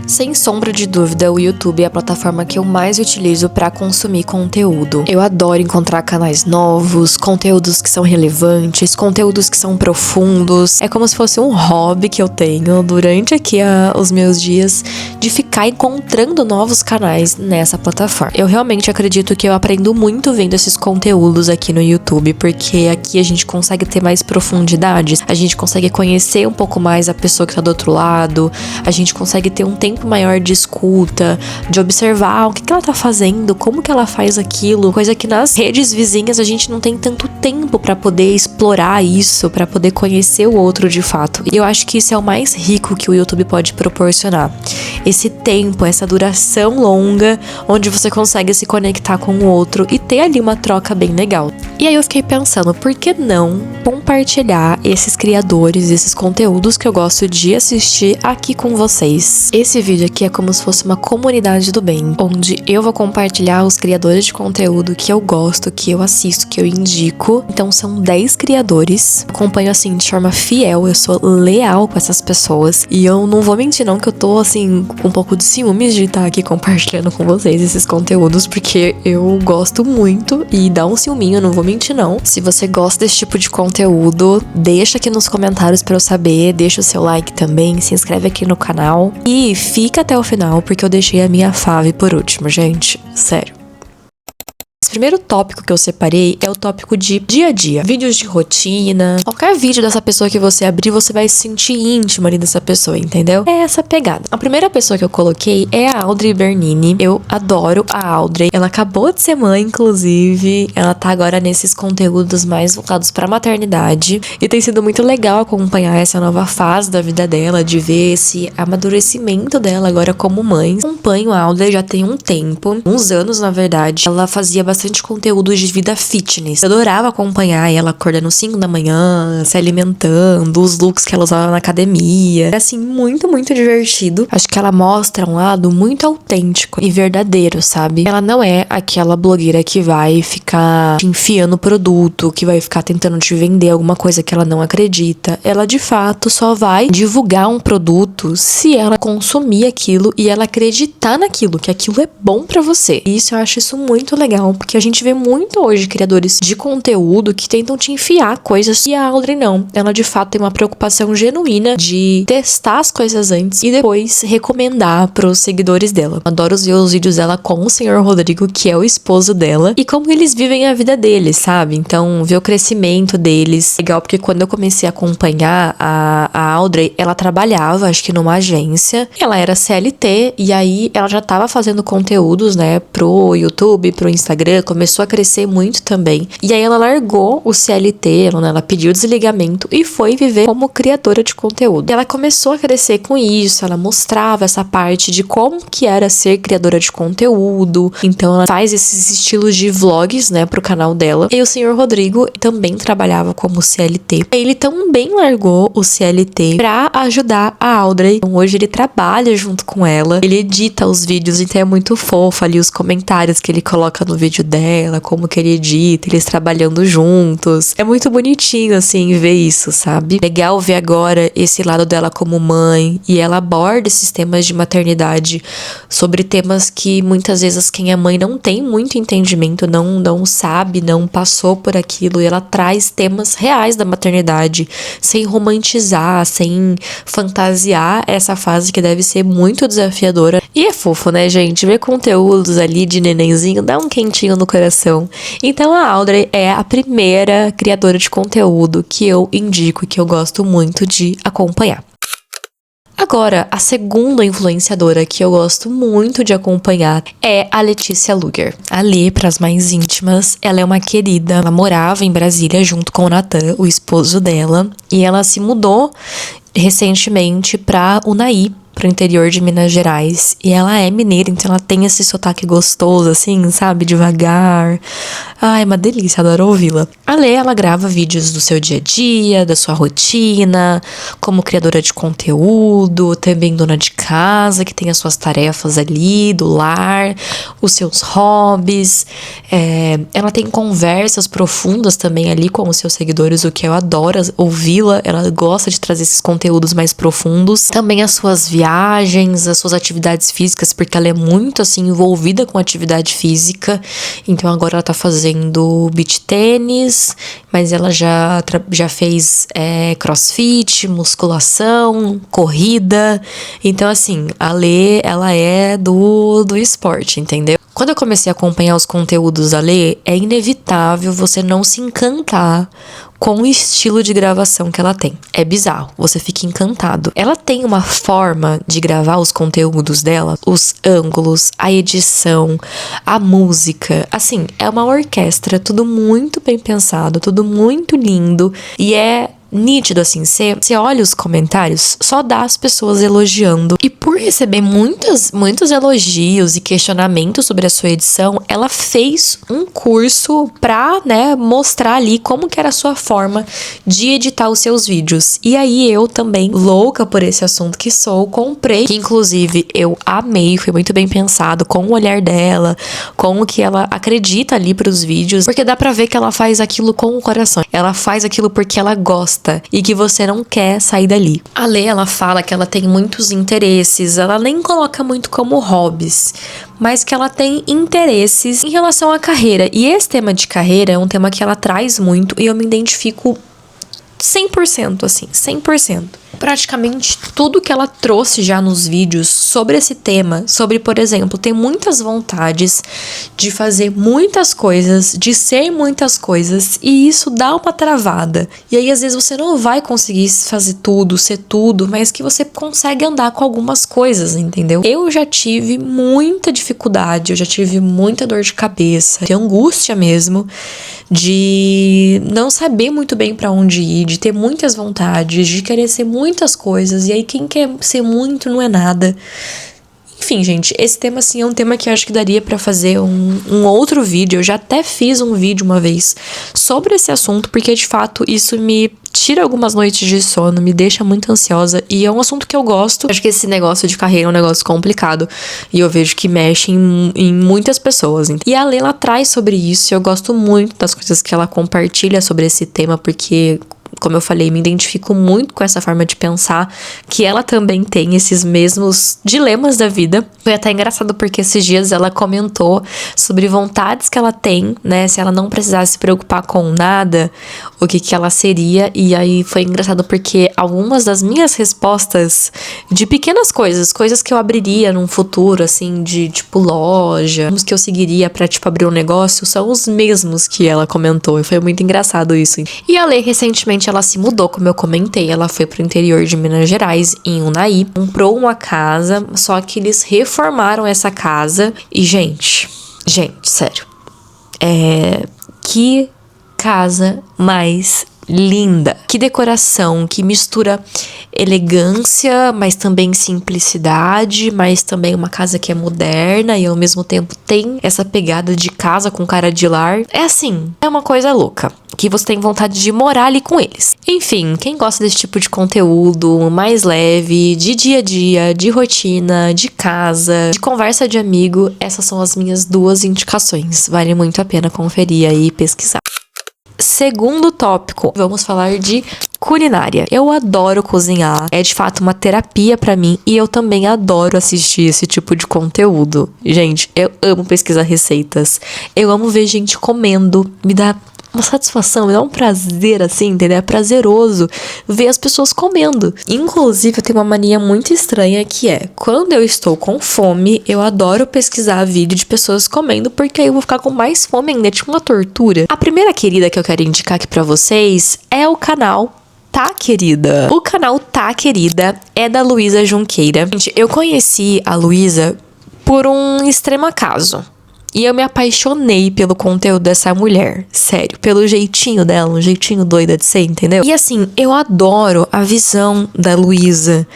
Sem sombra de dúvida, o YouTube é a plataforma que eu mais utilizo para consumir conteúdo. Eu adoro encontrar canais novos, conteúdos que são relevantes, conteúdos que são profundos. É como se fosse um hobby que eu tenho durante aqui os meus dias de ficar encontrando novos canais nessa plataforma. Eu realmente acredito que eu aprendo muito vendo esses conteúdos aqui no YouTube, porque aqui a gente consegue ter mais profundidades, a gente consegue conhecer um pouco mais a pessoa que tá do outro lado, a gente consegue ter um tempo maior de escuta, de observar o que ela tá fazendo, como que ela faz aquilo, coisa que nas redes vizinhas a gente não tem tanto tempo pra poder explorar isso, pra poder conhecer o outro de fato. E eu acho que isso é o mais rico que o YouTube pode proporcionar. Esse tempo, essa duração longa, onde você consegue se conectar com o outro e ter ali uma troca bem legal. E aí eu fiquei pensando, por que não compartilhar esses criadores, esses conteúdos que eu gosto de assistir aqui com vocês? Esse vídeo aqui é como se fosse uma comunidade do bem, onde eu vou compartilhar os criadores de conteúdo que eu gosto, que eu assisto, que eu indico. Então são 10 criadores. Acompanho assim de forma fiel, eu sou leal com essas pessoas. E eu não vou mentir não que eu tô assim com um pouco de ciúmes de estar aqui compartilhando com vocês esses conteúdos, porque eu gosto muito e dá um ciúminho, não vou mentir não. Se você gosta desse tipo de conteúdo, deixa aqui nos comentários pra eu saber, deixa o seu like também, se inscreve aqui no canal e fica até o final, porque eu deixei a minha fave por último, gente. Sério. Esse primeiro tópico que eu separei é o tópico de dia a dia. Vídeos de rotina. Qualquer vídeo dessa pessoa que você abrir, você vai se sentir íntima ali dessa pessoa, entendeu? É essa pegada. A primeira pessoa que eu coloquei é a Audrey Bernini. Eu adoro a Audrey. Ela acabou de ser mãe, inclusive. Ela tá agora nesses conteúdos mais voltados pra maternidade. E tem sido muito legal acompanhar essa nova fase da vida dela, de ver esse amadurecimento dela agora como mãe. Acompanho a Audrey já tem um tempo, uns anos na verdade. Ela fazia bastante conteúdo de vida fitness. Eu adorava acompanhar ela acordando 5 da manhã, se alimentando, os looks que ela usava na academia. É assim, muito, muito divertido. Acho que ela mostra um lado muito autêntico e verdadeiro, sabe? Ela não é aquela blogueira que vai ficar te enfiando produto, que vai ficar tentando te vender alguma coisa que ela não acredita. Ela, de fato, só vai divulgar um produto se ela consumir aquilo e ela acreditar naquilo, que aquilo é bom pra você. E isso eu acho isso muito legal, porque a gente vê muito hoje criadores de conteúdo que tentam te enfiar coisas, e a Audrey não. Ela de fato tem uma preocupação genuína de testar as coisas antes e depois recomendar pros seguidores dela. Adoro ver os vídeos dela com o Senhor Rodrigo, que é o esposo dela, e como eles vivem a vida deles, sabe? Então, ver o crescimento deles. Legal, porque quando eu comecei a acompanhar a Audrey, ela trabalhava, acho que numa agência. Ela era CLT, e aí ela já tava fazendo conteúdos, né, pro YouTube, pro Instagram, começou a crescer muito também. E aí ela largou o CLT, ela pediu desligamento e foi viver como criadora de conteúdo. E ela começou a crescer com isso, ela mostrava essa parte de como que era ser criadora de conteúdo. Então ela faz esses estilos de vlogs, né, pro canal dela. E o Senhor Rodrigo também trabalhava como CLT. Ele também largou o CLT pra ajudar a Audrey. Então hoje ele trabalha junto com ela, ele edita os vídeos, então é muito fofo ali os comentários que ele coloca no vídeo dela, como que ele edita, eles trabalhando juntos. É muito bonitinho, assim, ver isso, sabe? Legal ver agora esse lado dela como mãe, e ela aborda esses temas de maternidade, sobre temas que muitas vezes quem é mãe não tem muito entendimento, não sabe, não passou por aquilo, e ela traz temas reais da maternidade, sem romantizar, sem fantasiar essa fase que deve ser muito desafiadora. E é fofo, né, gente? Ver conteúdos ali de nenenzinho dá um quentinho no coração. Então a Audrey é a primeira criadora de conteúdo que eu indico e que eu gosto muito de acompanhar. Agora, a segunda influenciadora que eu gosto muito de acompanhar é a Letícia Luger. A Lê, para as mais íntimas, ela é uma querida. Ela morava em Brasília junto com o Natan, o esposo dela, e ela se mudou recentemente para Unai, pro interior de Minas Gerais. E ela é mineira, então ela tem esse sotaque gostoso, assim, sabe? Devagar. Ai, é uma delícia, adoro ouvi-la. A Lê, ela grava vídeos do seu dia a dia, da sua rotina, como criadora de conteúdo, também dona de casa, que tem as suas tarefas ali, do lar, os seus hobbies. Ela tem conversas profundas também ali com os seus seguidores, o que eu adoro ouvi-la. Ela gosta de trazer esses conteúdos mais profundos. Também as suas viagens, viagens, as suas atividades físicas, porque ela é muito, assim, envolvida com atividade física. Então, agora ela tá fazendo beach tênis, mas ela já fez crossfit, musculação, corrida. Então, assim, a Lê, ela é do esporte, entendeu? Quando eu comecei a acompanhar os conteúdos da Lê, é inevitável você não se encantar com o estilo de gravação que ela tem. É bizarro, você fica encantado. Ela tem uma forma de gravar os conteúdos dela, os ângulos, a edição, a música. Assim, é uma orquestra, tudo muito bem pensado, tudo muito lindo. E é nítido, assim, você olha os comentários, só dá as pessoas elogiando. E por receber muitos elogios e questionamentos sobre a sua edição, ela fez um curso pra, mostrar ali como que era a sua forma de editar os seus vídeos. E aí eu também, louca por esse assunto que sou, comprei, que inclusive eu amei, foi muito bem pensado, com o olhar dela, com o que ela acredita ali pros vídeos, porque dá pra ver que ela faz aquilo com o coração. Ela faz aquilo porque ela gosta e que você não quer sair dali. A Lê, ela fala que ela tem muitos interesses, ela nem coloca muito como hobbies, mas que ela tem interesses em relação à carreira. E esse tema de carreira é um tema que ela traz muito e eu me identifico 100%, assim, 100%. Praticamente tudo que ela trouxe já nos vídeos sobre esse tema, sobre, por exemplo, ter muitas vontades de fazer muitas coisas, de ser muitas coisas, e isso dá uma travada. E aí, às vezes, você não vai conseguir fazer tudo, ser tudo, mas que você consegue andar com algumas coisas, entendeu? Eu já tive muita dificuldade, eu já tive muita dor de cabeça, de angústia mesmo, de não saber muito bem pra onde ir, de ter muitas vontades, de querer ser muitas coisas, e aí quem quer ser muito não é nada. Enfim, gente, esse tema, assim, é um tema que eu acho que daria pra fazer um outro vídeo. Eu já até fiz um vídeo uma vez sobre esse assunto, porque de fato isso me tira algumas noites de sono, me deixa muito ansiosa, e é um assunto que eu gosto. Acho que esse negócio de carreira é um negócio complicado, e eu vejo que mexe em muitas pessoas. E a Leila traz sobre isso, e eu gosto muito das coisas que ela compartilha sobre esse tema, porque, como eu falei, me identifico muito com essa forma de pensar, que ela também tem esses mesmos dilemas da vida. Foi até engraçado porque esses dias ela comentou sobre vontades que ela tem, se ela não precisasse se preocupar com nada, o que ela seria. E aí foi engraçado porque algumas das minhas respostas de pequenas coisas que eu abriria num futuro, assim, de tipo loja, que eu seguiria pra tipo abrir um negócio, são os mesmos que ela comentou. E foi muito engraçado isso. E a Lê, recentemente, ela se mudou, como eu comentei. Ela foi pro interior de Minas Gerais, em Unai, comprou uma casa, só que eles reformaram essa casa. E, gente, sério, que casa mais linda, que decoração, que mistura elegância, mas também simplicidade, mas também uma casa que é moderna e ao mesmo tempo tem essa pegada de casa com cara de lar. É assim, é uma coisa louca, que você tem vontade de morar ali com eles. Enfim, quem gosta desse tipo de conteúdo mais leve, de dia a dia, de rotina, de casa, de conversa de amigo, essas são as minhas 2 indicações. Vale muito a pena conferir aí e pesquisar. Segundo tópico, vamos falar de culinária. Eu adoro cozinhar, é de fato uma terapia pra mim, e eu também adoro assistir esse tipo de conteúdo. Gente, eu amo pesquisar receitas, eu amo ver gente comendo, me dá uma satisfação, me dá um prazer, assim, entendeu? É prazeroso ver as pessoas comendo. Inclusive, eu tenho uma mania muito estranha, que é, quando eu estou com fome, eu adoro pesquisar vídeo de pessoas comendo, porque aí eu vou ficar com mais fome ainda, é tipo uma tortura. A primeira querida que eu quero indicar aqui pra vocês é o canal Tá Querida. O canal Tá Querida é da Luísa Junqueira. Gente, eu conheci a Luísa por um extremo acaso. E eu me apaixonei pelo conteúdo dessa mulher, sério, pelo jeitinho dela, um jeitinho doida de ser, entendeu? E assim, eu adoro a visão da Luísa,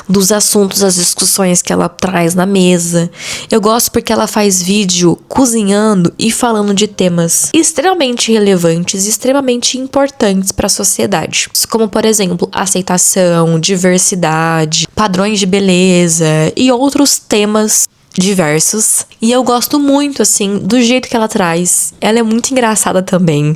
dos assuntos, das discussões que ela traz na mesa. Eu gosto porque ela faz vídeo cozinhando e falando de temas extremamente relevantes e extremamente importantes para a sociedade. Como, por exemplo, aceitação, diversidade, padrões de beleza e outros temas diversos. E eu gosto muito, assim, do jeito que ela traz. Ela é muito engraçada também.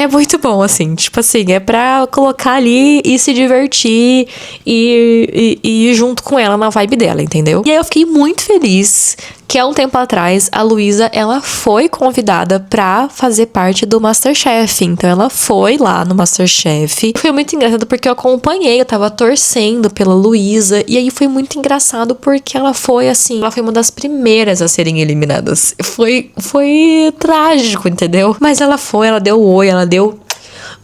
É muito bom, assim. Tipo assim, é pra colocar ali e se divertir e ir junto com ela na vibe dela, entendeu? E aí eu fiquei muito feliz que há um tempo atrás a Luísa, ela foi convidada pra fazer parte do MasterChef. Então ela foi lá no MasterChef. Foi muito engraçado porque eu acompanhei, eu tava torcendo pela Luísa. E aí foi muito engraçado porque ela foi assim, ela foi uma das primeiras a serem eliminadas. Foi trágico, entendeu? Mas ela foi, ela deu oi, ela deu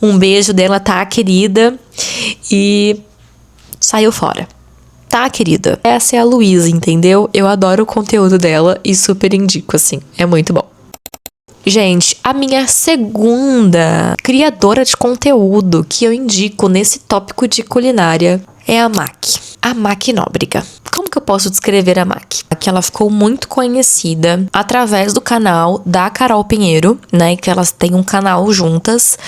um beijo dela, tá, querida? E saiu fora. Tá, querida? Essa é a Luísa, entendeu? Eu adoro o conteúdo dela e super indico, assim. É muito bom. Gente, a minha segunda criadora de conteúdo que eu indico nesse tópico de culinária é a Maqui. A Maqui Nóbrega. Como que eu posso descrever a Maqui? Que ela ficou muito conhecida através do canal da Carol Pinheiro, né? Que elas têm um canal juntas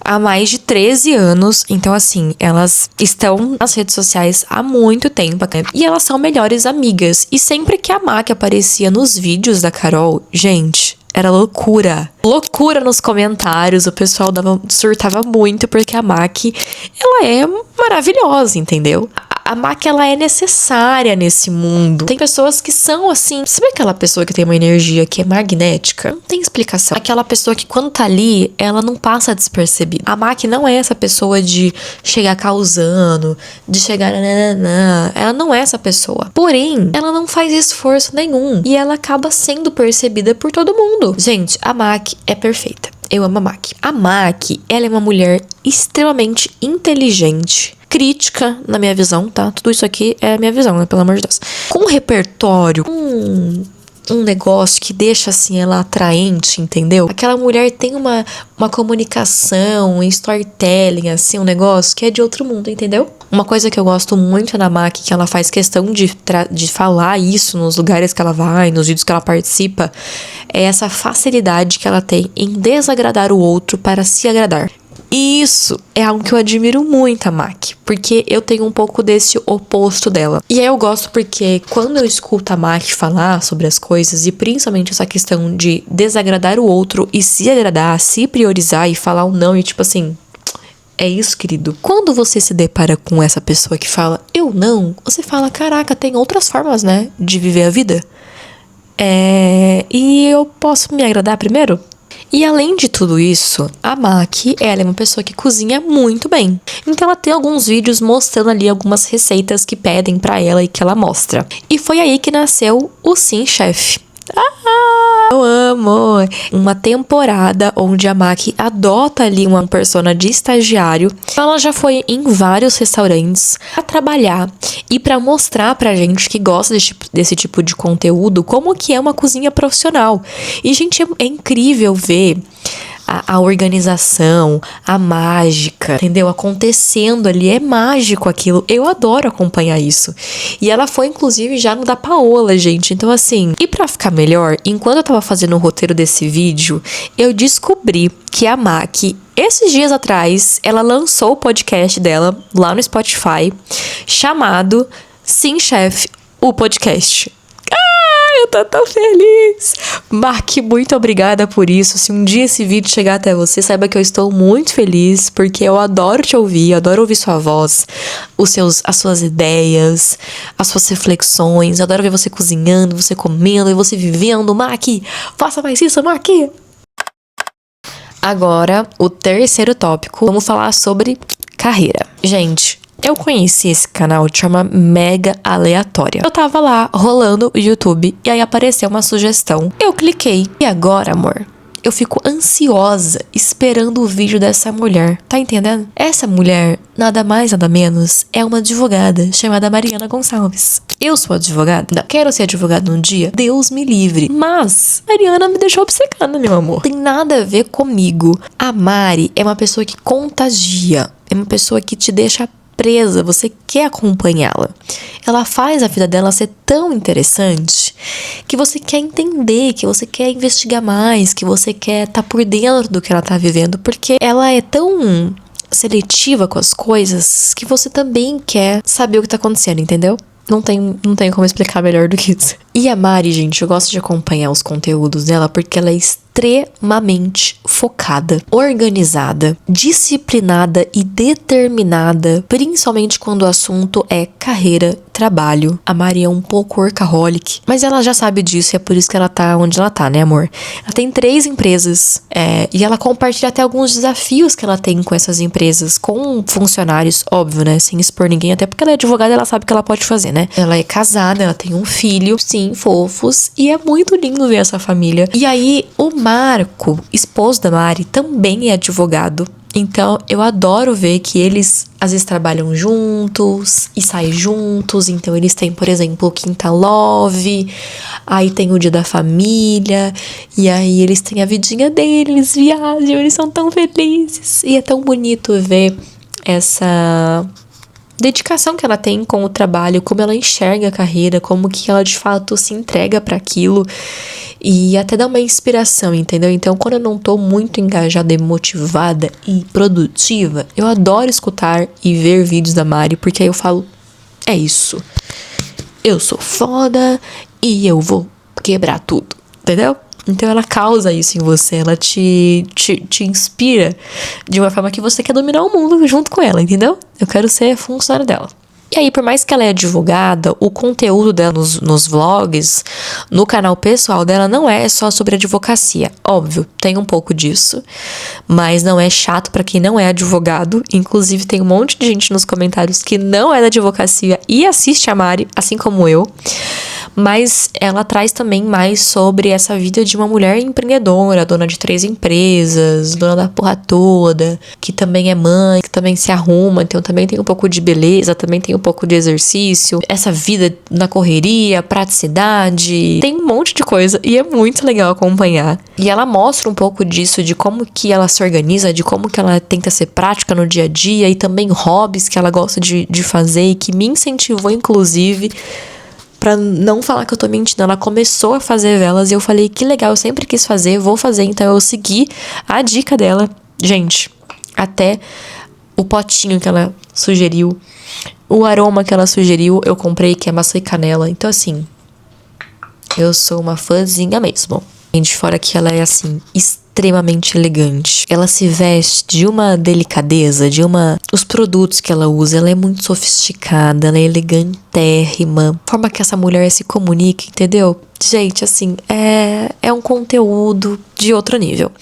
há mais de 13 anos. Então, assim, elas estão nas redes sociais há muito tempo. Né? E elas são melhores amigas. E sempre que a Maqui aparecia nos vídeos da Carol, gente, era loucura. Loucura nos comentários. O pessoal surtava muito porque a Maqui, ela é maravilhosa, entendeu? A Maqui, ela é necessária nesse mundo. Tem pessoas que são assim... Sabe aquela pessoa que tem uma energia que é magnética? Não tem explicação. Aquela pessoa que quando tá ali, ela não passa despercebida. A Maqui não é essa pessoa de chegar causando, de chegar... Nananã. Ela não é essa pessoa. Porém, ela não faz esforço nenhum. E ela acaba sendo percebida por todo mundo. Gente, a Maqui é perfeita. Eu amo a Maqui. A Maqui, ela é uma mulher extremamente inteligente, crítica, na minha visão, tá? Tudo isso aqui é a minha visão, né? Pelo amor de Deus. Com um repertório, um negócio que deixa, assim, ela atraente, entendeu? Aquela mulher tem uma comunicação, um storytelling, assim, um negócio que é de outro mundo, entendeu? Uma coisa que eu gosto muito na Maqui, que ela faz questão de falar isso nos lugares que ela vai, nos vídeos que ela participa, é essa facilidade que ela tem em desagradar o outro para se agradar. E isso é algo que eu admiro muito a Maqui, porque eu tenho um pouco desse oposto dela. E aí eu gosto porque quando eu escuto a Maqui falar sobre as coisas, e principalmente essa questão de desagradar o outro e se agradar, se priorizar e falar um não, e tipo assim... É isso, querido. Quando você se depara com essa pessoa que fala eu não, você fala, caraca, tem outras formas, né, de viver a vida. E eu posso me agradar primeiro? E além de tudo isso, a Maqui, ela é uma pessoa que cozinha muito bem. Então ela tem alguns vídeos mostrando ali algumas receitas que pedem pra ela e que ela mostra. E foi aí que nasceu o Sim Chef. Eu amo! Uma temporada onde a Maqui adota ali uma persona de estagiário. Ela já foi em vários restaurantes pra trabalhar e pra mostrar pra gente que gosta desse tipo de conteúdo como que é uma cozinha profissional. E, gente, é incrível ver a organização, a mágica, entendeu? Acontecendo ali, é mágico aquilo. Eu adoro acompanhar isso. E ela foi, inclusive, já no da Paola, gente. Então, assim, e pra ficar melhor, enquanto eu tava fazendo o roteiro desse vídeo, eu descobri que a Maqui, esses dias atrás, ela lançou o podcast dela lá no Spotify, chamado Sim Chef, o podcast. Eu tô tão feliz. Maqui, muito obrigada por isso. Se um dia esse vídeo chegar até você, saiba que eu estou muito feliz, porque eu adoro te ouvir, adoro ouvir sua voz, as suas ideias, as suas reflexões. Eu adoro ver você cozinhando, você comendo e você vivendo. Maqui, faça mais isso, Maqui. Agora, o terceiro tópico. Vamos falar sobre carreira. Gente, eu conheci esse canal de forma mega aleatória. Eu tava lá, rolando o YouTube, e aí apareceu uma sugestão. Eu cliquei. E agora, amor, eu fico ansiosa esperando o vídeo dessa mulher. Tá entendendo? Essa mulher, nada mais, nada menos, é uma advogada chamada Mariana Gonçalves. Eu sou advogada? Quero ser advogada um dia? Deus me livre. Mas Mariana me deixou obcecada, meu amor. Tem nada a ver comigo. A Mari é uma pessoa que contagia. É uma pessoa que te deixa presa, você quer acompanhá-la. Ela faz a vida dela ser tão interessante que você quer entender, que você quer investigar mais, que você quer estar por dentro do que ela tá vivendo, porque ela é tão seletiva com as coisas que você também quer saber o que tá acontecendo, entendeu? Não tem como explicar melhor do que isso. E a Mari, gente, eu gosto de acompanhar os conteúdos dela porque ela é extremamente extremamente focada, organizada, disciplinada e determinada, principalmente quando o assunto é carreira, trabalho. A Mari é um pouco workaholic, mas ela já sabe disso e é por isso que ela tá onde ela tá, né, amor? Ela tem 3 empresas e ela compartilha até alguns desafios que ela tem com essas empresas, com funcionários, óbvio, né, sem expor ninguém, até porque ela é advogada, ela sabe o que ela pode fazer, né? Ela é casada, ela tem um filho, sim, fofos, e é muito lindo ver essa família. E aí, o Marco, esposo da Mari, também é advogado. Então, eu adoro ver que eles, às vezes, trabalham juntos e saem juntos. Então, eles têm, por exemplo, o Quinta Love, aí tem o Dia da Família, e aí eles têm a vidinha deles, viajam, eles são tão felizes. E é tão bonito ver essa dedicação que ela tem com o trabalho, como ela enxerga a carreira, como que ela, de fato, se entrega para aquilo. E até dá uma inspiração, entendeu? Então, quando eu não tô muito engajada e motivada e produtiva, eu adoro escutar e ver vídeos da Mari, porque aí eu falo, é isso. Eu sou foda e eu vou quebrar tudo, entendeu? Então ela causa isso em você, ela te inspira de uma forma que você quer dominar o mundo junto com ela, entendeu? Eu quero ser funcionária dela. E aí, por mais que ela é advogada, o conteúdo dela nos vlogs, no canal pessoal dela, não é só sobre advocacia. Óbvio, tem um pouco disso, mas não é chato pra quem não é advogado. Inclusive, tem um monte de gente nos comentários que não é da advocacia e assiste a Mari, assim como eu. Mas ela traz também mais sobre essa vida de uma mulher empreendedora, dona de 3 empresas, dona da porra toda, que também é mãe, que também se arruma, então também tem um pouco de beleza, também tem um pouco de exercício, essa vida na correria, praticidade, tem um monte de coisa e é muito legal acompanhar. E ela mostra um pouco disso, de como que ela se organiza, de como que ela tenta ser prática no dia a dia e também hobbies que ela gosta de fazer e que me incentivou, inclusive, pra não falar que eu tô mentindo. Ela começou a fazer velas e eu falei, que legal, eu sempre quis fazer, vou fazer. Então eu segui a dica dela. Gente, até o potinho que ela sugeriu, o aroma que ela sugeriu, eu comprei, que é maçã e canela. Então assim, eu sou uma fãzinha mesmo. De fora que ela é assim, extremamente elegante. Ela se veste de uma delicadeza, os produtos que ela usa, ela é muito sofisticada, ela é elegantérrima. A forma que essa mulher se comunica, entendeu? Gente, assim, é um conteúdo de outro nível.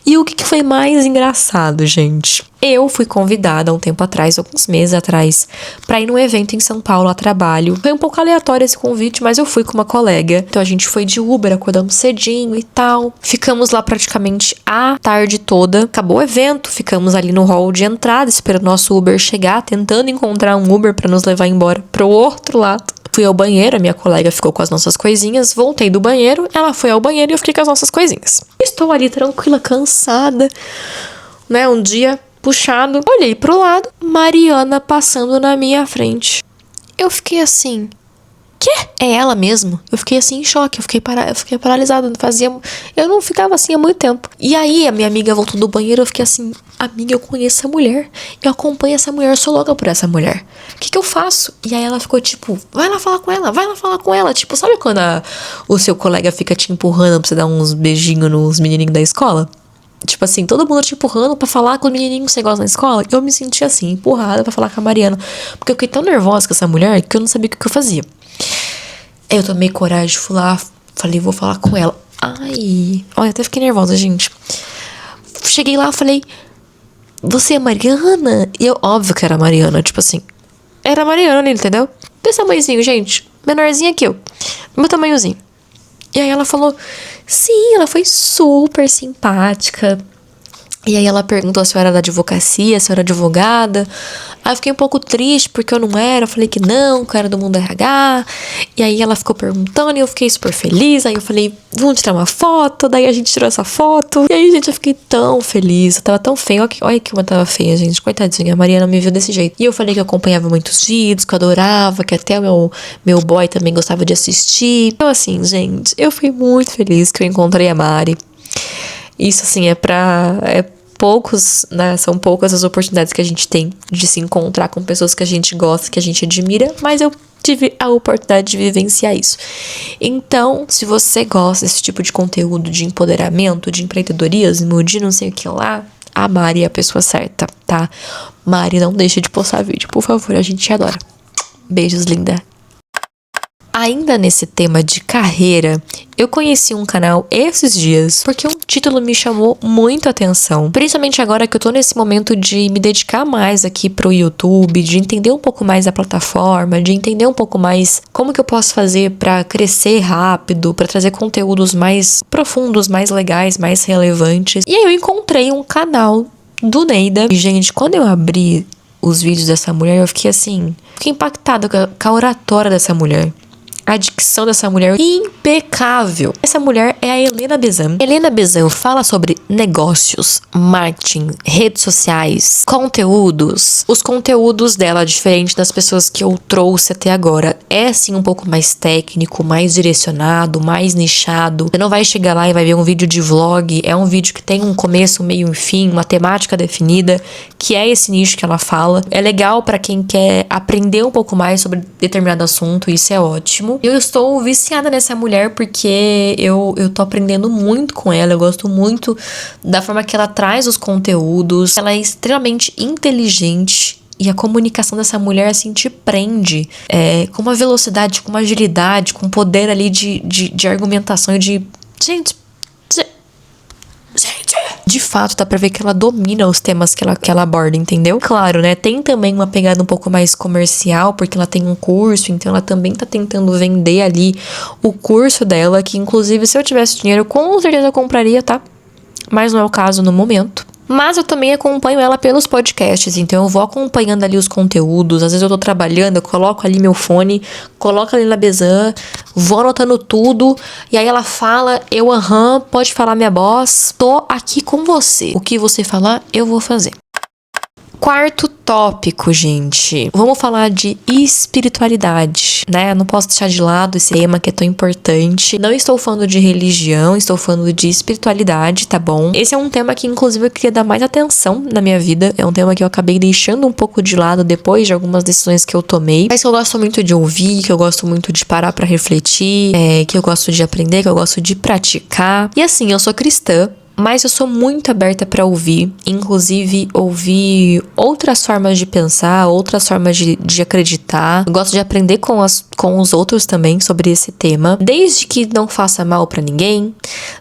E o que foi mais engraçado, gente? Eu fui convidada há um tempo atrás, alguns meses atrás, pra ir num evento em São Paulo a trabalho. Foi um pouco aleatório esse convite, mas eu fui com uma colega. Então a gente foi de Uber, acordamos cedinho e tal. Ficamos lá praticamente a tarde toda. Acabou o evento, ficamos ali no hall de entrada, esperando o nosso Uber chegar, tentando encontrar um Uber pra nos levar embora pro outro lado. Fui ao banheiro, a minha colega ficou com as nossas coisinhas, voltei do banheiro, ela foi ao banheiro e eu fiquei com as nossas coisinhas. Estou ali tranquila, cansada, né, um dia puxado. Olhei pro lado, Mariana passando na minha frente. Eu fiquei assim, quê? É ela mesmo? Eu fiquei assim em choque, eu fiquei paralisada, eu não ficava assim há muito tempo. E aí a minha amiga voltou do banheiro, eu fiquei assim, amiga, eu conheço essa mulher, eu acompanho essa mulher, eu sou louca por essa mulher. O que eu faço? E aí ela ficou tipo, vai lá falar com ela. Tipo, sabe quando o seu colega fica te empurrando pra você dar uns beijinhos nos menininhos da escola? Tipo assim, todo mundo te empurrando pra falar com o menininho que você gosta na escola. Eu me senti assim, empurrada pra falar com a Mariana. Porque eu fiquei tão nervosa com essa mulher que eu não sabia o que eu fazia. Eu tomei coragem, fui lá, falei, vou falar com ela. Ai, olha, até fiquei nervosa, gente. Cheguei lá, falei, você é Mariana? E eu, óbvio que era Mariana, tipo assim, era Mariana, entendeu? Desse tamanhozinho, gente, menorzinha que eu, meu tamanhozinho. E aí ela falou, sim, ela foi super simpática. E aí ela perguntou se eu era da advocacia, se eu era advogada. Aí eu fiquei um pouco triste porque eu não era. Eu falei que não, que eu era do mundo RH. E aí ela ficou perguntando e eu fiquei super feliz. Aí eu falei, vamos tirar uma foto. Daí a gente tirou essa foto. E aí, gente, eu fiquei tão feliz. Eu tava tão feia. Olha que eu tava feia, gente. Coitadinha, a Mariana me viu desse jeito. E eu falei que eu acompanhava muitos vídeos, que eu adorava, que até o meu boy também gostava de assistir. Então assim, gente, eu fui muito feliz que eu encontrei a Mari. Isso, assim, poucos, né? São poucas as oportunidades que a gente tem de se encontrar com pessoas que a gente gosta, que a gente admira, mas eu tive a oportunidade de vivenciar isso. Então, se você gosta desse tipo de conteúdo de empoderamento, de empreendedorismo, de não sei o que lá, a Mari é a pessoa certa, tá? Mari, não deixe de postar vídeo, por favor, a gente te adora. Beijos, linda. Ainda nesse tema de carreira, eu conheci um canal esses dias porque um título me chamou muito a atenção. Principalmente agora que eu tô nesse momento de me dedicar mais aqui pro YouTube, de entender um pouco mais a plataforma, de entender um pouco mais como que eu posso fazer pra crescer rápido, pra trazer conteúdos mais profundos, mais legais, mais relevantes. E aí eu encontrei um canal do Neida. E, gente, quando eu abri os vídeos dessa mulher, eu fiquei assim, fiquei impactada com a oratória dessa mulher. A dicção dessa mulher impecável. Essa mulher é a Helena Bezan. Helena Bezan fala sobre negócios, marketing, redes sociais, conteúdos. Os conteúdos dela, diferente das pessoas que eu trouxe até agora, é sim um pouco mais técnico, mais direcionado, mais nichado. Você não vai chegar lá e vai ver um vídeo de vlog. É um vídeo que tem um começo, um meio e um fim, uma temática definida, que é esse nicho que ela fala. É legal pra quem quer aprender um pouco mais sobre determinado assunto, isso é ótimo. Eu estou viciada nessa mulher porque eu tô aprendendo muito com ela. Eu gosto muito da forma que ela traz os conteúdos. Ela é extremamente inteligente. E a comunicação dessa mulher, assim, te prende. Com uma velocidade, com uma agilidade, com poder ali de argumentação e de... Gente... De fato, dá pra ver que ela domina os temas que ela aborda, entendeu? Claro, né? Tem também uma pegada um pouco mais comercial, porque ela tem um curso, então ela também tá tentando vender ali o curso dela, que inclusive se eu tivesse dinheiro, com certeza eu compraria, tá? Mas não é o caso no momento. Mas eu também acompanho ela pelos podcasts, então eu vou acompanhando ali os conteúdos. Às vezes eu tô trabalhando, eu coloco ali meu fone, coloco ali na Bezan, vou anotando tudo, e aí ela fala, pode falar minha voz, tô aqui com você. O que você falar, eu vou fazer. Quarto tópico, gente. Vamos falar de espiritualidade, né? Eu não posso deixar de lado esse tema que é tão importante. Não estou falando de religião, estou falando de espiritualidade, tá bom? Esse é um tema que, inclusive, eu queria dar mais atenção na minha vida. É um tema que eu acabei deixando um pouco de lado depois de algumas decisões que eu tomei. Mas que eu gosto muito de ouvir, que eu gosto muito de parar pra refletir, que eu gosto de aprender, que eu gosto de praticar. E assim, eu sou cristã. Mas eu sou muito aberta para ouvir, inclusive ouvir outras formas de pensar, outras formas de acreditar. Eu gosto de aprender com os outros também sobre esse tema, desde que não faça mal para ninguém,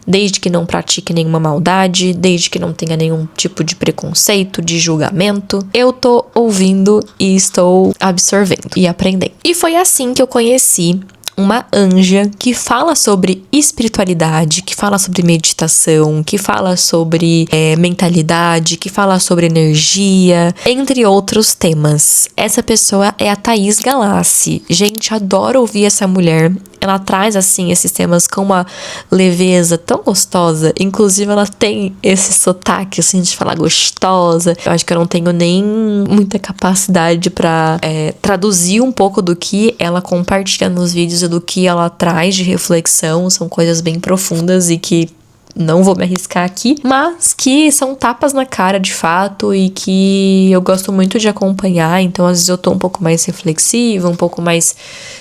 desde que não pratique nenhuma maldade, desde que não tenha nenhum tipo de preconceito, de julgamento. Eu tô ouvindo e estou absorvendo e aprendendo. E foi assim que eu conheci uma anja que fala sobre espiritualidade, que fala sobre meditação, que fala sobre mentalidade, que fala sobre energia, entre outros temas. Essa pessoa é a Thaís Galassi. Gente, adoro ouvir essa mulher. Ela traz, assim, esses temas com uma leveza tão gostosa. Inclusive, ela tem esse sotaque, assim, de falar gostosa. Eu acho que eu não tenho nem muita capacidade pra traduzir um pouco do que ela compartilha nos vídeos e do que ela traz de reflexão. São coisas bem profundas e que não vou me arriscar aqui, mas que são tapas na cara de fato e que eu gosto muito de acompanhar. Então às vezes eu tô um pouco mais reflexiva, um pouco mais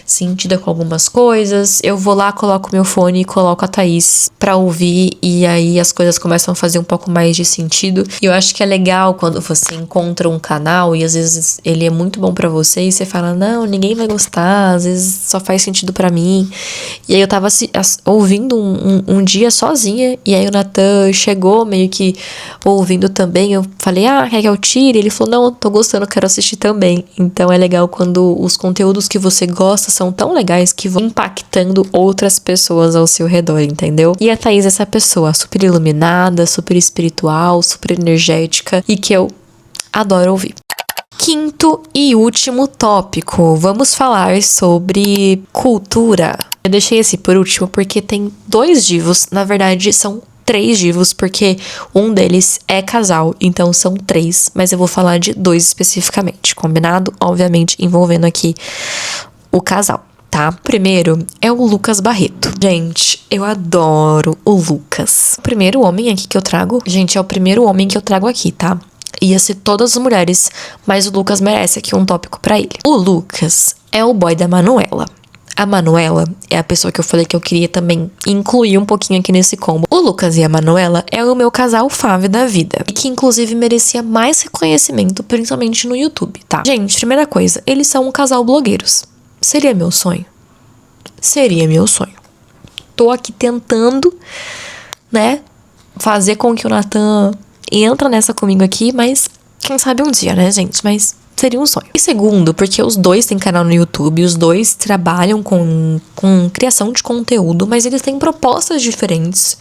sentida com algumas coisas. Eu vou lá, coloco meu fone e coloco a Thaís pra ouvir, e aí as coisas começam a fazer um pouco mais de sentido. E eu acho que é legal quando você encontra um canal e às vezes ele é muito bom pra você e você fala, não, ninguém vai gostar, às vezes só faz sentido pra mim. E aí eu tava ouvindo um dia sozinha. E aí o Natan chegou meio que ouvindo também. Eu falei, quer que eu tire? Ele falou, não, tô gostando, quero assistir também. Então é legal quando os conteúdos que você gosta são tão legais que vão impactando outras pessoas ao seu redor, entendeu? E a Thaís é essa pessoa super iluminada, super espiritual, super energética e que eu adoro ouvir. Quinto e último tópico, vamos falar sobre cultura. Eu deixei esse por último porque tem 2 divos, na verdade são 3 divos, porque um deles é casal, então são 3, mas eu vou falar de 2 especificamente, combinado? Obviamente envolvendo aqui o casal, tá? O primeiro é o Lucas Barreto. Gente, eu adoro o Lucas. O primeiro homem aqui que eu trago, gente, é o primeiro homem que eu trago aqui, tá? Ia ser todas as mulheres, mas o Lucas merece aqui um tópico pra ele. O Lucas é o boy da Manuela. A Manuela é a pessoa que eu falei que eu queria também incluir um pouquinho aqui nesse combo. O Lucas e a Manuela é o meu casal fave da vida. E que inclusive merecia mais reconhecimento, principalmente no YouTube, tá? Gente, primeira coisa, eles são um casal blogueiros. Seria meu sonho? Seria meu sonho. Tô aqui tentando, né, fazer com que o Nathan entra nessa comigo aqui, mas quem sabe um dia, né, gente? Mas seria um sonho. E segundo, porque os dois têm canal no YouTube, os dois trabalham com criação de conteúdo, mas eles têm propostas diferentes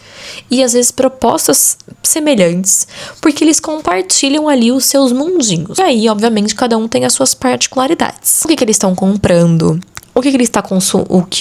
e às vezes propostas semelhantes, porque eles compartilham ali os seus mundinhos. E aí, obviamente, cada um tem as suas particularidades. O que eles estão comprando? O que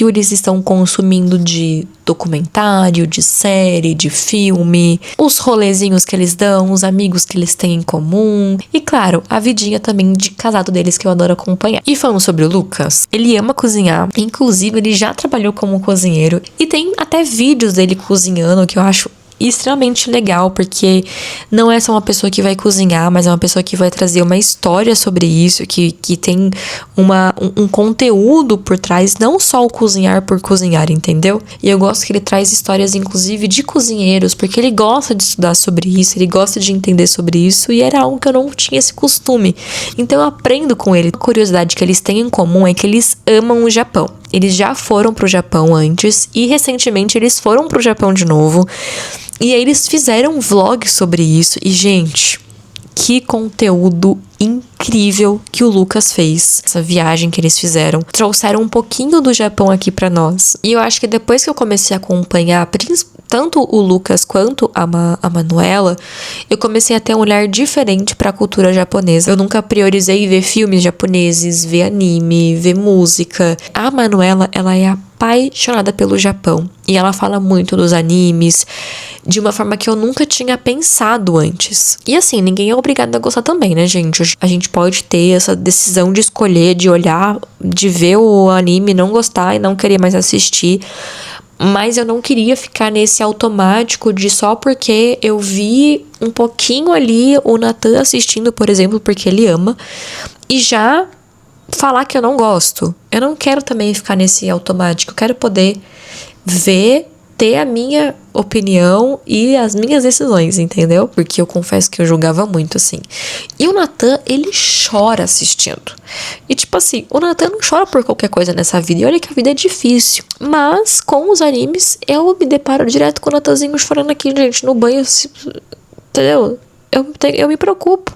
eles estão consumindo de documentário, de série, de filme, os rolezinhos que eles dão, os amigos que eles têm em comum e, claro, a vidinha também de casado deles que eu adoro acompanhar. E falando sobre o Lucas, ele ama cozinhar, inclusive ele já trabalhou como cozinheiro e tem até vídeos dele cozinhando que eu acho extremamente legal, porque não é só uma pessoa que vai cozinhar, mas é uma pessoa que vai trazer uma história sobre isso, que tem um conteúdo por trás, não só o cozinhar por cozinhar, entendeu? E eu gosto que ele traz histórias, inclusive, de cozinheiros, porque ele gosta de estudar sobre isso, ele gosta de entender sobre isso, e era algo que eu não tinha esse costume. Então eu aprendo com ele. A curiosidade que eles têm em comum é que eles amam o Japão. Eles já foram pro Japão antes, e recentemente eles foram pro Japão de novo. E aí eles fizeram um vlog sobre isso. E, gente, que conteúdo incrível que o Lucas fez. Essa viagem que eles fizeram. Trouxeram um pouquinho do Japão aqui pra nós. E eu acho que depois que eu comecei a acompanhar tanto o Lucas quanto a Manuela, eu comecei a ter um olhar diferente pra cultura japonesa. Eu nunca priorizei ver filmes japoneses, ver anime, ver música. A Manuela, ela é apaixonada pelo Japão. E ela fala muito dos animes de uma forma que eu nunca tinha pensado antes. E assim, ninguém é obrigado a gostar também, né, gente? A gente pode ter essa decisão de escolher, de olhar, de ver o anime, não gostar e não querer mais assistir. Mas eu não queria ficar nesse automático de só porque eu vi um pouquinho ali o Nathan assistindo, por exemplo, porque ele ama, e já falar que eu não gosto. Eu não quero também ficar nesse automático. Eu quero poder ver, ter a minha opinião e as minhas decisões, entendeu? Porque eu confesso que eu julgava muito, assim. E o Nathan, ele chora assistindo. E tipo assim, o Nathan não chora por qualquer coisa nessa vida. E olha que a vida é difícil. Mas com os animes, eu me deparo direto com o Nathanzinho chorando aqui, gente, no banho, entendeu? Eu me preocupo.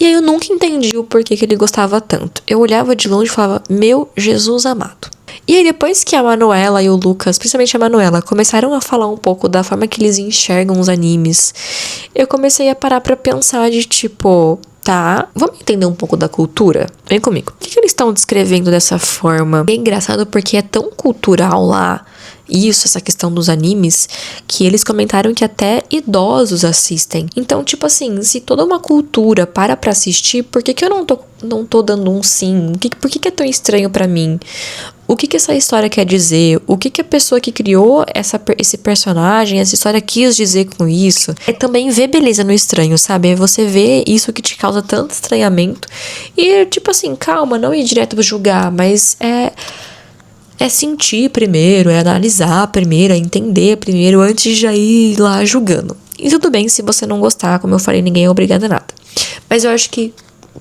E aí eu nunca entendi o porquê que ele gostava tanto. Eu olhava de longe e falava, meu Jesus amado. E aí depois que a Manuela e o Lucas, principalmente a Manuela, começaram a falar um pouco da forma que eles enxergam os animes, eu comecei a parar pra pensar de tipo, tá, vamos entender um pouco da cultura? Vem comigo. Por que eles estão descrevendo dessa forma? É engraçado porque é tão cultural lá, isso, essa questão dos animes, que eles comentaram que até idosos assistem. Então, tipo assim, se toda uma cultura para pra assistir, por que eu não tô dando um sim? Por que é tão estranho pra mim? O que essa história quer dizer? O que a pessoa que criou esse personagem, essa história quis dizer com isso? É também ver beleza no estranho, sabe? É você ver isso que te causa tanto estranhamento e, tipo assim, calma, não ir direto julgar, mas é sentir primeiro, é analisar primeiro, é entender primeiro, antes de já ir lá julgando. E tudo bem se você não gostar, como eu falei, ninguém é obrigado a nada. Mas eu acho que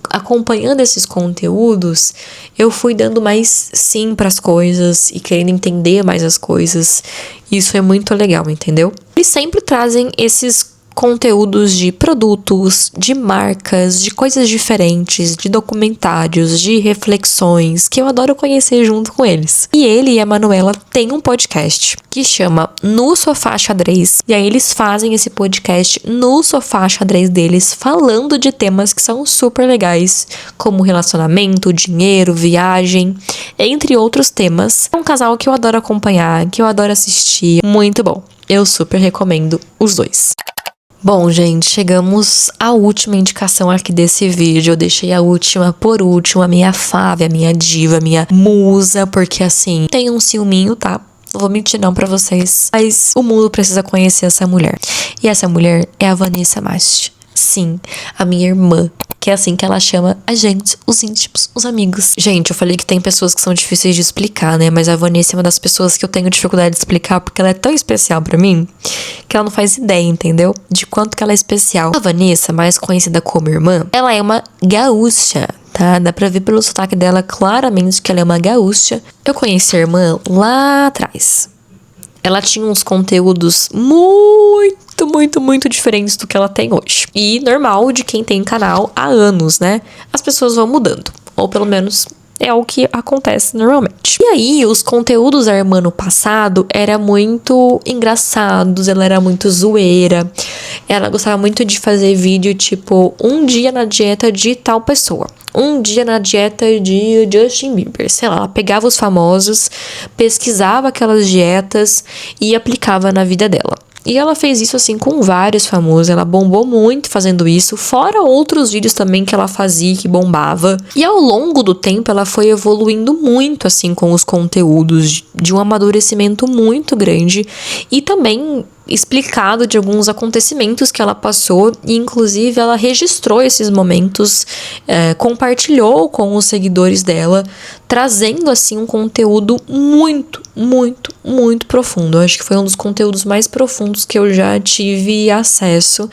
acompanhando esses conteúdos, eu fui dando mais sim pras coisas e querendo entender mais as coisas. Isso é muito legal, entendeu? Eles sempre trazem esses conteúdos de produtos, de marcas, de coisas diferentes, de documentários, de reflexões, que eu adoro conhecer junto com eles. E ele e a Manuela têm um podcast que chama No Sofá Xadrez. E aí eles fazem esse podcast no sofá xadrez deles, falando de temas que são super legais, como relacionamento, dinheiro, viagem, entre outros temas. É um casal que eu adoro acompanhar, que eu adoro assistir. Muito bom. Eu super recomendo os dois. Bom, gente, chegamos à última indicação aqui desse vídeo. Eu deixei a última por último, a minha fave, a minha diva, a minha musa, porque assim, tem um ciúminho, tá? Não vou mentir não pra vocês, mas o mundo precisa conhecer essa mulher. E essa mulher é a Vanessa Mast. Sim, a minha irmã, que é assim que ela chama a gente, os íntimos, os amigos. Gente, eu falei que tem pessoas que são difíceis de explicar, né? Mas a Vanessa é uma das pessoas que eu tenho dificuldade de explicar porque ela é tão especial pra mim que ela não faz ideia, entendeu? De quanto que ela é especial. A Vanessa, mais conhecida como irmã, ela é uma gaúcha, tá? Dá pra ver pelo sotaque dela claramente que ela é uma gaúcha. Eu conheci a irmã lá atrás. Ela tinha uns conteúdos muito diferentes do que ela tem hoje. E normal de quem tem canal há anos, né? As pessoas vão mudando. Ou pelo menos é o que acontece normalmente. E aí, os conteúdos da irmã no passado eram muito engraçados, ela era muito zoeira. Ela gostava muito de fazer vídeo tipo, um dia na dieta de tal pessoa. Um dia na dieta de Justin Bieber. Sei lá, ela pegava os famosos, pesquisava aquelas dietas e aplicava na vida dela. E ela fez isso assim com vários famosos, ela bombou muito fazendo isso, fora outros vídeos também que ela fazia que bombava. E ao longo do tempo ela foi evoluindo muito assim com os conteúdos, de um amadurecimento muito grande e também explicado de alguns acontecimentos que ela passou e inclusive ela registrou esses momentos, compartilhou com os seguidores dela, trazendo assim um conteúdo muito profundo. Eu acho que foi um dos conteúdos mais profundos que eu já tive acesso,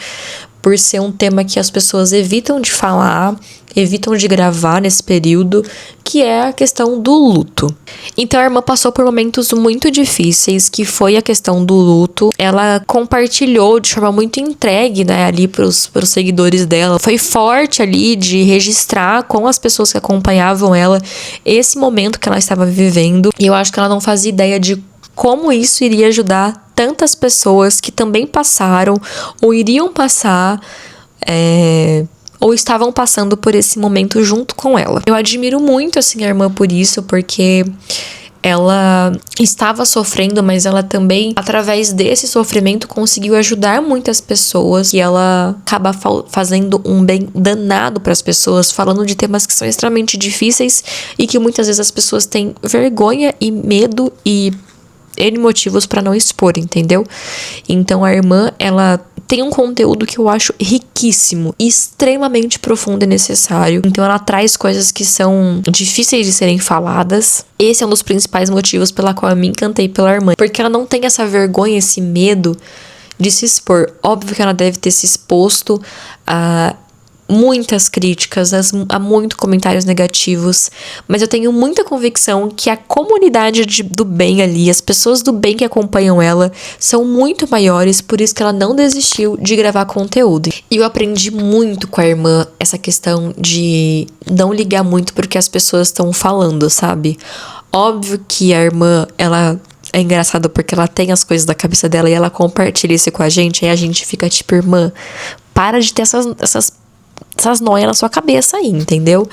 por ser um tema que as pessoas evitam de falar, evitam de gravar nesse período, que é a questão do luto. Então a irmã passou por momentos muito difíceis, que foi a questão do luto. Ela compartilhou de forma muito entregue, né, ali pros seguidores dela. Foi forte ali de registrar com as pessoas que acompanhavam ela esse momento que ela estava vivendo. E eu acho que ela não fazia ideia de como isso iria ajudar tantas pessoas que também passaram ou iriam passar, ou estavam passando por esse momento junto com ela. Eu admiro muito, assim, a irmã por isso, porque ela estava sofrendo, mas ela também, através desse sofrimento, conseguiu ajudar muitas pessoas. E ela acaba fazendo um bem danado para as pessoas, falando de temas que são extremamente difíceis e que muitas vezes as pessoas têm vergonha e medo e N motivos para não expor, entendeu? Então a irmã, ela tem um conteúdo que eu acho riquíssimo, extremamente profundo e necessário. Então ela traz coisas que são difíceis de serem faladas. Esse é um dos principais motivos pela qual eu me encantei pela irmã, porque ela não tem essa vergonha, esse medo de se expor. Óbvio que ela deve ter se exposto a muitas críticas, a muitos comentários negativos, mas eu tenho muita convicção que a comunidade do bem ali, as pessoas do bem que acompanham ela, são muito maiores, por isso que ela não desistiu de gravar conteúdo. E eu aprendi muito com a irmã essa questão de não ligar muito porque as pessoas estão falando, sabe? Óbvio que a irmã, ela é engraçado porque ela tem as coisas da cabeça dela e ela compartilha isso com a gente, aí a gente fica tipo, irmã, para de ter essas noias na sua cabeça aí, entendeu?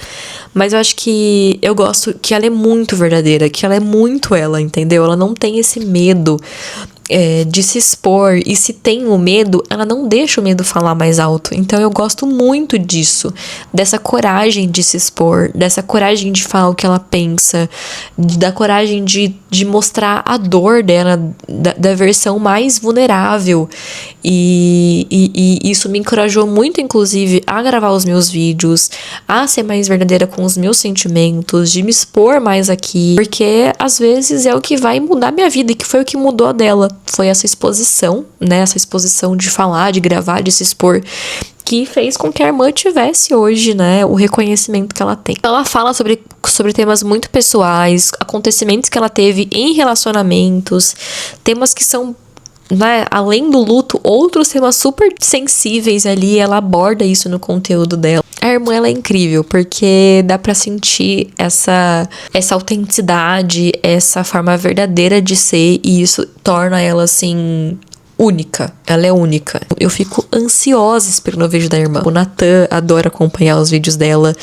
Mas eu acho que eu gosto que ela é muito verdadeira, que ela é muito ela, entendeu? Ela não tem esse medo de se expor, e se tem o medo, ela não deixa o medo falar mais alto. Então eu gosto muito disso, dessa coragem de se expor, dessa coragem de falar o que ela pensa, da coragem de mostrar a dor dela, da versão mais vulnerável. E isso me encorajou muito, inclusive, a gravar os meus vídeos, a ser mais verdadeira com os meus sentimentos, de me expor mais aqui, porque às vezes é o que vai mudar minha vida, e que foi o que mudou a dela. Foi essa exposição, né? Essa exposição de falar, de gravar, de se expor, que fez com que a irmã tivesse hoje, né, o reconhecimento que ela tem. Ela fala sobre temas muito pessoais, acontecimentos que ela teve em relacionamentos, temas que são, né, além do luto, outros temas super sensíveis ali. Ela aborda isso no conteúdo dela. A irmã, ela é incrível, porque dá pra sentir essa autenticidade, essa forma verdadeira de ser, e isso torna ela, assim, única. Ela é única. Eu fico ansiosa esperando o vídeo da irmã. O Natan adora acompanhar os vídeos dela.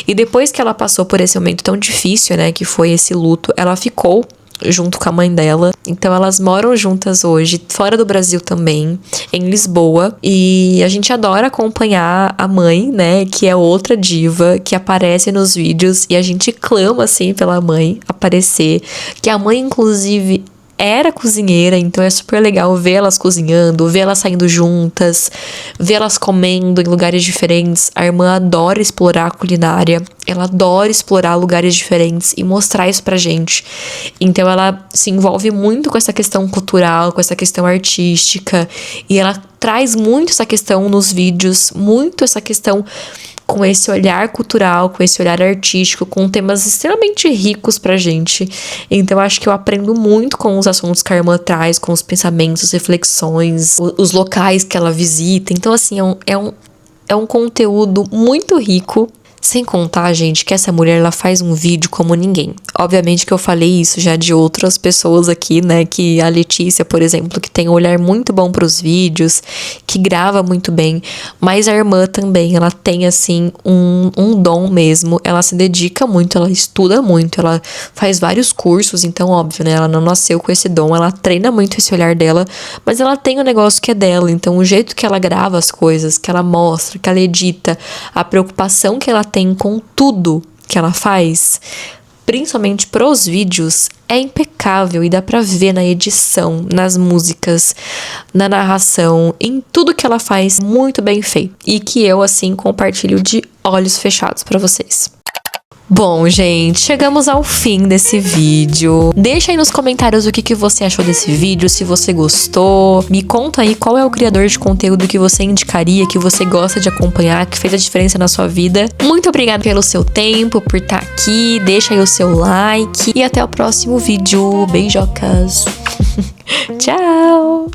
E depois que ela passou por esse momento tão difícil, né, que foi esse luto, ela ficou junto com a mãe dela. Então elas moram juntas hoje, fora do Brasil também, em Lisboa. E a gente adora acompanhar a mãe, né, que é outra diva que aparece nos vídeos, e a gente clama assim pela mãe aparecer, que a mãe inclusive era cozinheira, então é super legal ver elas cozinhando, ver elas saindo juntas, ver elas comendo em lugares diferentes. A irmã adora explorar a culinária, ela adora explorar lugares diferentes e mostrar isso pra gente. Então ela se envolve muito com essa questão cultural, com essa questão artística, e ela traz muito essa questão nos vídeos, muito essa questão com esse olhar cultural, com esse olhar artístico, com temas extremamente ricos pra gente. Então, acho que eu aprendo muito com os assuntos que a irmã traz, com os pensamentos, reflexões, os locais que ela visita. Então, assim, é um conteúdo muito rico. Sem contar, gente, que essa mulher, ela faz um vídeo como ninguém. Obviamente que eu falei isso já de outras pessoas aqui, né? Que a Letícia, por exemplo, que tem um olhar muito bom pros vídeos, que grava muito bem. Mas a irmã também, ela tem, assim, um dom mesmo. Ela se dedica muito, ela estuda muito, ela faz vários cursos. Então, óbvio, né? Ela não nasceu com esse dom, ela treina muito esse olhar dela. Mas ela tem um negócio que é dela. Então, o jeito que ela grava as coisas, que ela mostra, que ela edita, a preocupação que ela tem com tudo que ela faz, principalmente pros vídeos, é impecável e dá pra ver na edição, nas músicas, na narração, em tudo que ela faz, muito bem feito. E que eu, assim, compartilho de olhos fechados pra vocês. Bom, gente, chegamos ao fim desse vídeo. Deixa aí nos comentários o que você achou desse vídeo, se você gostou. Me conta aí qual é o criador de conteúdo que você indicaria, que você gosta de acompanhar, que fez a diferença na sua vida. Muito obrigada pelo seu tempo, por estar aqui. Deixa aí o seu like e até o próximo vídeo. Beijocas. Tchau!